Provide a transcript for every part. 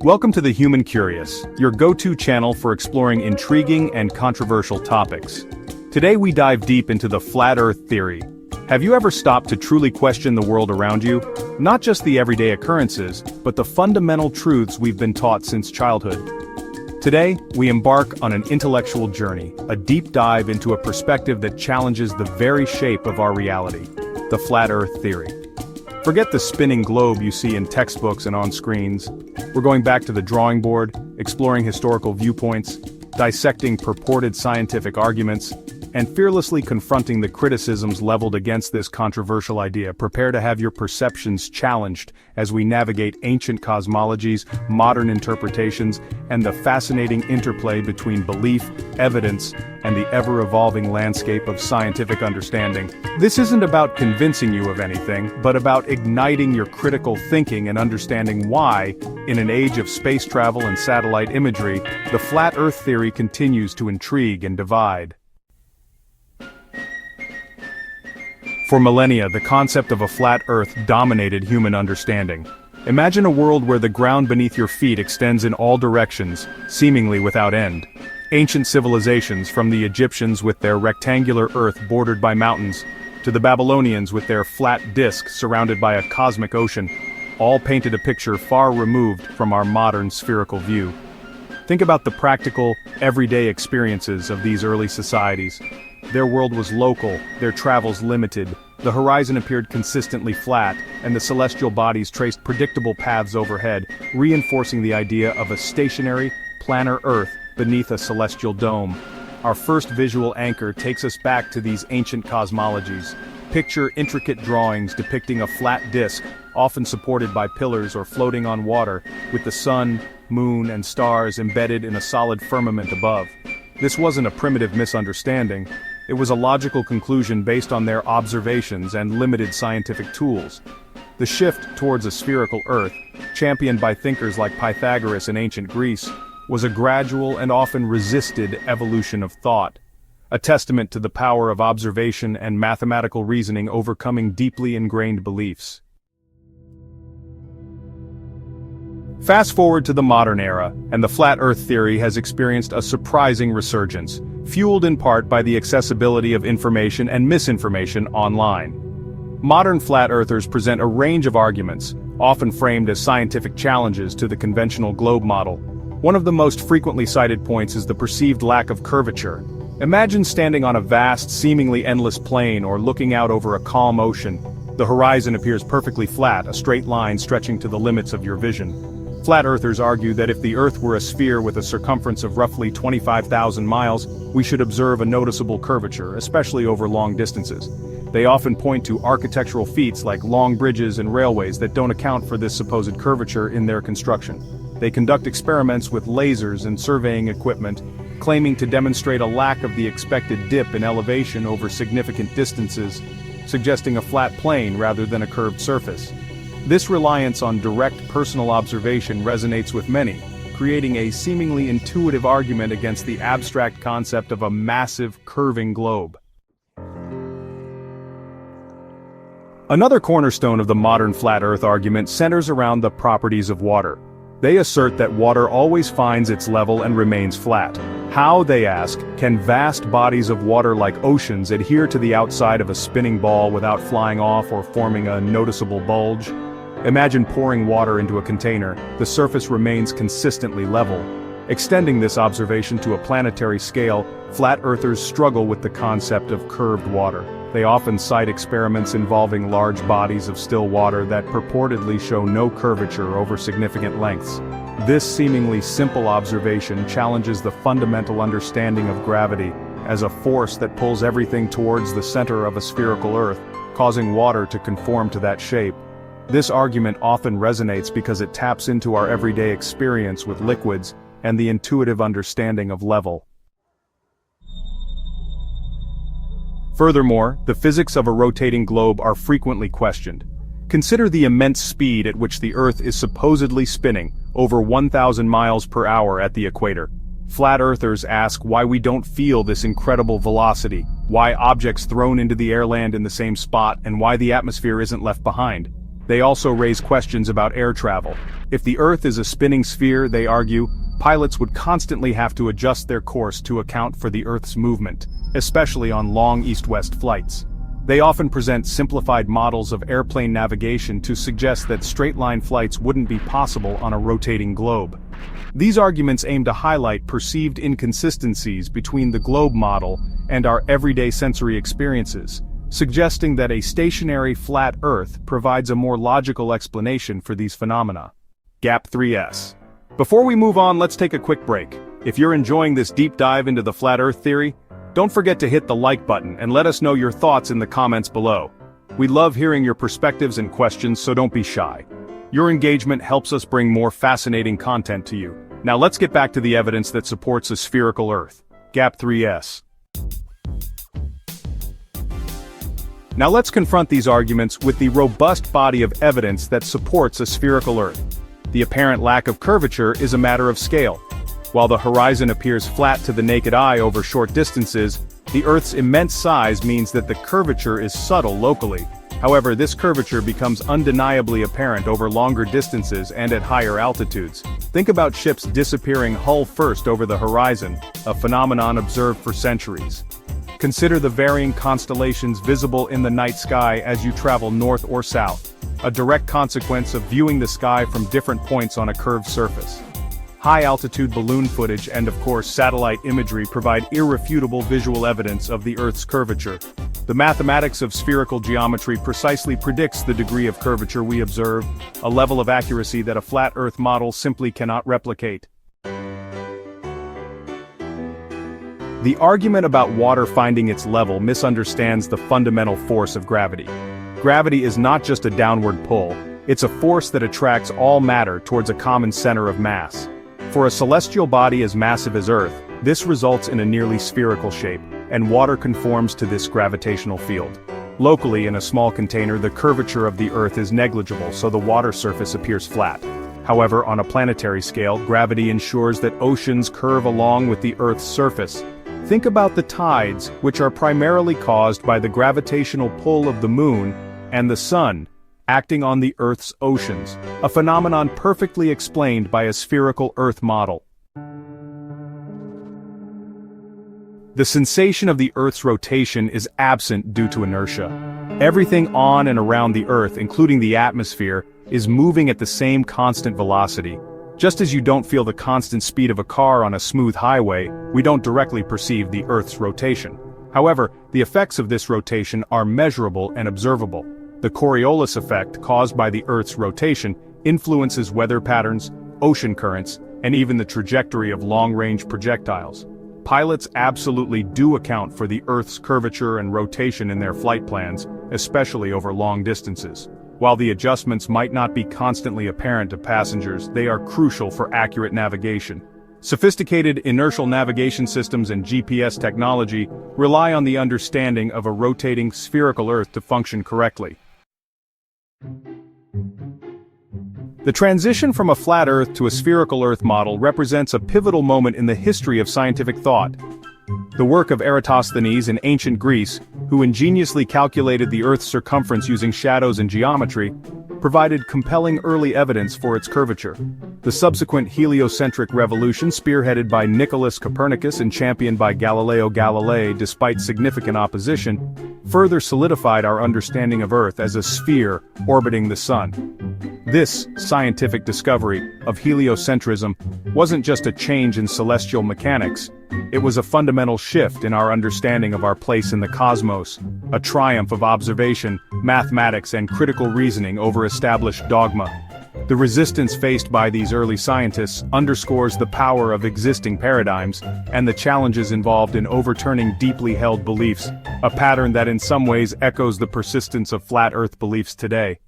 Welcome to The Human Curious, your go-to channel for exploring intriguing and controversial topics. Today we dive deep into the flat Earth theory. Have you ever stopped to truly question the world around you? Not just the everyday occurrences, but the fundamental truths we've been taught since childhood. Today, we embark on an intellectual journey, a deep dive into a perspective that challenges the very shape of our reality, the flat Earth theory. Forget the spinning globe you see in textbooks and on screens. We're going back to the drawing board, exploring historical viewpoints, dissecting purported scientific arguments, and fearlessly confronting the criticisms leveled against this controversial idea. Prepare to have your perceptions challenged as we navigate ancient cosmologies, modern interpretations, and the fascinating interplay between belief, evidence, and the ever-evolving landscape of scientific understanding. This isn't about convincing you of anything, but about igniting your critical thinking and understanding why, in an age of space travel and satellite imagery, the flat Earth theory continues to intrigue and divide. For millennia, the concept of a flat Earth dominated human understanding. Imagine a world where the ground beneath your feet extends in all directions, seemingly without end. Ancient civilizations, from the Egyptians with their rectangular Earth bordered by mountains, to the Babylonians with their flat disk surrounded by a cosmic ocean, all painted a picture far removed from our modern spherical view. Think about the practical, everyday experiences of these early societies. Their world was local, their travels limited, the horizon appeared consistently flat, and the celestial bodies traced predictable paths overhead, reinforcing the idea of a stationary, planar Earth beneath a celestial dome. Our first visual anchor takes us back to these ancient cosmologies. Picture intricate drawings depicting a flat disk, often supported by pillars or floating on water, with the sun, moon, and stars embedded in a solid firmament above. This wasn't a primitive misunderstanding. It was a logical conclusion based on their observations and limited scientific tools. The shift towards a spherical Earth, championed by thinkers like Pythagoras in ancient Greece, was a gradual and often resisted evolution of thought, a testament to the power of observation and mathematical reasoning overcoming deeply ingrained beliefs. Fast forward to the modern era, and the flat Earth theory has experienced a surprising resurgence, fueled in part by the accessibility of information and misinformation online. Modern flat earthers present a range of arguments, often framed as scientific challenges to the conventional globe model. One of the most frequently cited points is the perceived lack of curvature. Imagine standing on a vast, seemingly endless plain or looking out over a calm ocean. The horizon appears perfectly flat, a straight line stretching to the limits of your vision. Flat earthers argue that if the Earth were a sphere with a circumference of roughly 25,000 miles, we should observe a noticeable curvature, especially over long distances. They often point to architectural feats like long bridges and railways that don't account for this supposed curvature in their construction. They conduct experiments with lasers and surveying equipment, claiming to demonstrate a lack of the expected dip in elevation over significant distances, suggesting a flat plane rather than a curved surface. This reliance on direct personal observation resonates with many, creating a seemingly intuitive argument against the abstract concept of a massive, curving globe. Another cornerstone of the modern flat Earth argument centers around the properties of water. They assert that water always finds its level and remains flat. How, they ask, can vast bodies of water like oceans adhere to the outside of a spinning ball without flying off or forming a noticeable bulge? Imagine pouring water into a container. The surface remains consistently level. Extending this observation to a planetary scale, flat earthers struggle with the concept of curved water. They often cite experiments involving large bodies of still water that purportedly show no curvature over significant lengths. This seemingly simple observation challenges the fundamental understanding of gravity as a force that pulls everything towards the center of a spherical Earth, causing water to conform to that shape. This argument often resonates because it taps into our everyday experience with liquids and the intuitive understanding of level. Furthermore, the physics of a rotating globe are frequently questioned. Consider the immense speed at which the Earth is supposedly spinning, over 1,000 miles per hour at the equator. Flat earthers ask why we don't feel this incredible velocity, why objects thrown into the air land in the same spot, and why the atmosphere isn't left behind. They also raise questions about air travel. If the Earth is a spinning sphere, they argue, pilots would constantly have to adjust their course to account for the Earth's movement, especially on long east-west flights. They often present simplified models of airplane navigation to suggest that straight-line flights wouldn't be possible on a rotating globe. These arguments aim to highlight perceived inconsistencies between the globe model and our everyday sensory experiences, suggesting that a stationary flat Earth provides a more logical explanation for these phenomena. Gap 3S. Before we move on, let's take a quick break. If you're enjoying this deep dive into the flat Earth theory, don't forget to hit the like button and let us know your thoughts in the comments below. We love hearing your perspectives and questions, so don't be shy. Your engagement helps us bring more fascinating content to you. Now let's get back to the evidence that supports a spherical Earth. Gap 3S. Now let's confront these arguments with the robust body of evidence that supports a spherical Earth. The apparent lack of curvature is a matter of scale. While the horizon appears flat to the naked eye over short distances, the Earth's immense size means that the curvature is subtle locally. However, this curvature becomes undeniably apparent over longer distances and at higher altitudes. Think about ships disappearing hull first over the horizon, a phenomenon observed for centuries. Consider the varying constellations visible in the night sky as you travel north or south, a direct consequence of viewing the sky from different points on a curved surface. High-altitude balloon footage and of course satellite imagery provide irrefutable visual evidence of the Earth's curvature. The mathematics of spherical geometry precisely predicts the degree of curvature we observe, a level of accuracy that a flat Earth model simply cannot replicate. The argument about water finding its level misunderstands the fundamental force of gravity. Gravity is not just a downward pull, it's a force that attracts all matter towards a common center of mass. For a celestial body as massive as Earth, this results in a nearly spherical shape, and water conforms to this gravitational field. Locally, in a small container, the curvature of the Earth is negligible, so the water surface appears flat. However, on a planetary scale, gravity ensures that oceans curve along with the Earth's surface. Think about the tides, which are primarily caused by the gravitational pull of the Moon and the Sun, acting on the Earth's oceans, a phenomenon perfectly explained by a spherical Earth model. The sensation of the Earth's rotation is absent due to inertia. Everything on and around the Earth, including the atmosphere, is moving at the same constant velocity. Just as you don't feel the constant speed of a car on a smooth highway, we don't directly perceive the Earth's rotation. However, the effects of this rotation are measurable and observable. The Coriolis effect caused by the Earth's rotation influences weather patterns, ocean currents, and even the trajectory of long-range projectiles. Pilots absolutely do account for the Earth's curvature and rotation in their flight plans, especially over long distances. While the adjustments might not be constantly apparent to passengers, they are crucial for accurate navigation. Sophisticated inertial navigation systems and GPS technology rely on the understanding of a rotating spherical Earth to function correctly. The transition from a flat Earth to a spherical Earth model represents a pivotal moment in the history of scientific thought. The work of Eratosthenes in ancient Greece, who ingeniously calculated the Earth's circumference using shadows and geometry, provided compelling early evidence for its curvature. The subsequent heliocentric revolution, spearheaded by Nicholas Copernicus and championed by Galileo Galilei despite significant opposition, further solidified our understanding of Earth as a sphere orbiting the Sun. This scientific discovery of heliocentrism wasn't just a change in celestial mechanics, it was a fundamental shift in our understanding of our place in the cosmos, a triumph of observation, mathematics, and critical reasoning over established dogma. The resistance faced by these early scientists underscores the power of existing paradigms and the challenges involved in overturning deeply held beliefs, a pattern that in some ways echoes the persistence of flat Earth beliefs today.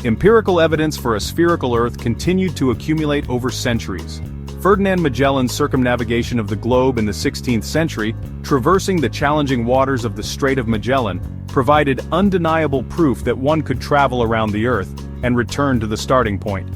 Empirical evidence for a spherical Earth continued to accumulate over centuries. Ferdinand Magellan's circumnavigation of the globe in the 16th century, traversing the challenging waters of the Strait of Magellan, provided undeniable proof that one could travel around the Earth and return to the starting point.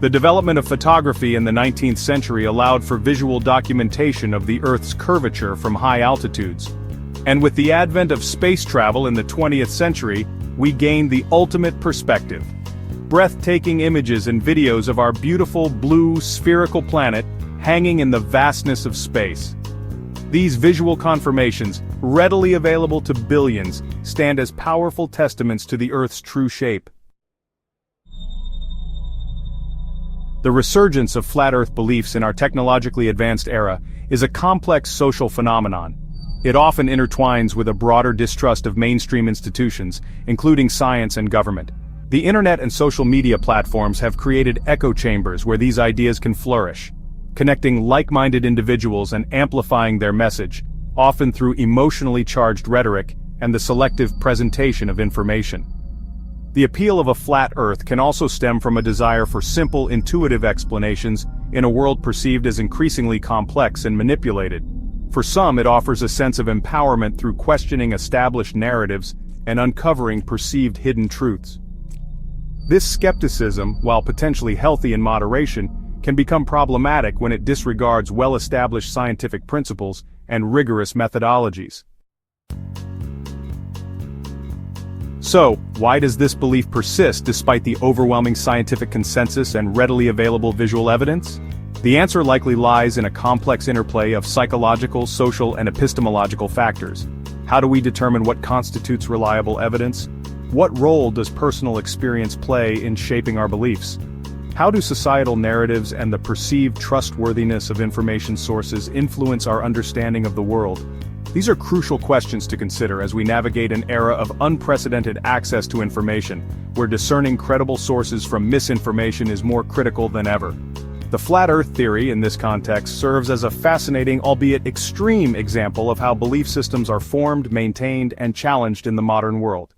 The development of photography in the 19th century allowed for visual documentation of the Earth's curvature from high altitudes. And with the advent of space travel in the 20th century, we gained the ultimate perspective. Breathtaking images and videos of our beautiful blue spherical planet hanging in the vastness of space. These visual confirmations, readily available to billions, stand as powerful testaments to the Earth's true shape. The resurgence of flat Earth beliefs in our technologically advanced era is a complex social phenomenon. It often intertwines with a broader distrust of mainstream institutions, including science and government. The internet and social media platforms have created echo chambers where these ideas can flourish, connecting like-minded individuals and amplifying their message, often through emotionally charged rhetoric and the selective presentation of information. The appeal of a flat Earth can also stem from a desire for simple, intuitive explanations in a world perceived as increasingly complex and manipulated. For some, it offers a sense of empowerment through questioning established narratives and uncovering perceived hidden truths. This skepticism, while potentially healthy in moderation, can become problematic when it disregards well-established scientific principles and rigorous methodologies. So, why does this belief persist despite the overwhelming scientific consensus and readily available visual evidence? The answer likely lies in a complex interplay of psychological, social, and epistemological factors. How do we determine what constitutes reliable evidence? What role does personal experience play in shaping our beliefs? How do societal narratives and the perceived trustworthiness of information sources influence our understanding of the world? These are crucial questions to consider as we navigate an era of unprecedented access to information, where discerning credible sources from misinformation is more critical than ever. The flat Earth theory, in this context, serves as a fascinating, albeit extreme, example of how belief systems are formed, maintained, and challenged in the modern world.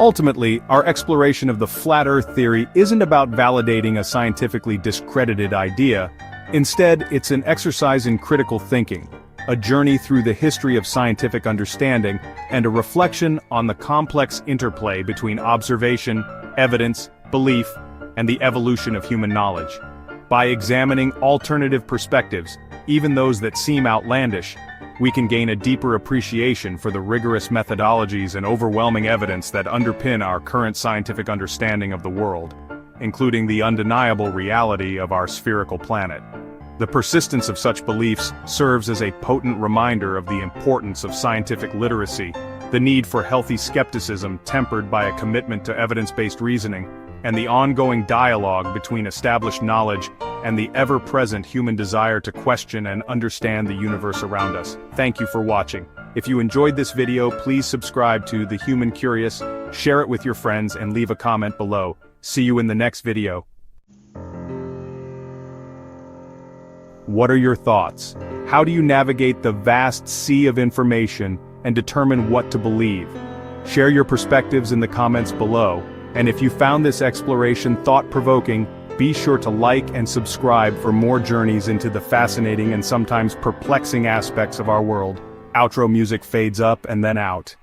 Ultimately, our exploration of the flat Earth theory isn't about validating a scientifically discredited idea. Instead, it's an exercise in critical thinking, a journey through the history of scientific understanding, and a reflection on the complex interplay between observation, evidence, belief, and the evolution of human knowledge. By examining alternative perspectives, even those that seem outlandish, we can gain a deeper appreciation for the rigorous methodologies and overwhelming evidence that underpin our current scientific understanding of the world, including the undeniable reality of our spherical planet. The persistence of such beliefs serves as a potent reminder of the importance of scientific literacy, the need for healthy skepticism tempered by a commitment to evidence-based reasoning, and the ongoing dialogue between established knowledge and the ever-present human desire to question and understand the universe around us. Thank you for watching. If you enjoyed this video, please subscribe to The Human Curious, share it with your friends, and leave a comment below. See you in the next video. What are your thoughts? How do you navigate the vast sea of information and determine what to believe? Share your perspectives in the comments below, and if you found this exploration thought-provoking, be sure to like and subscribe for more journeys into the fascinating and sometimes perplexing aspects of our world. Outro music fades up and then out.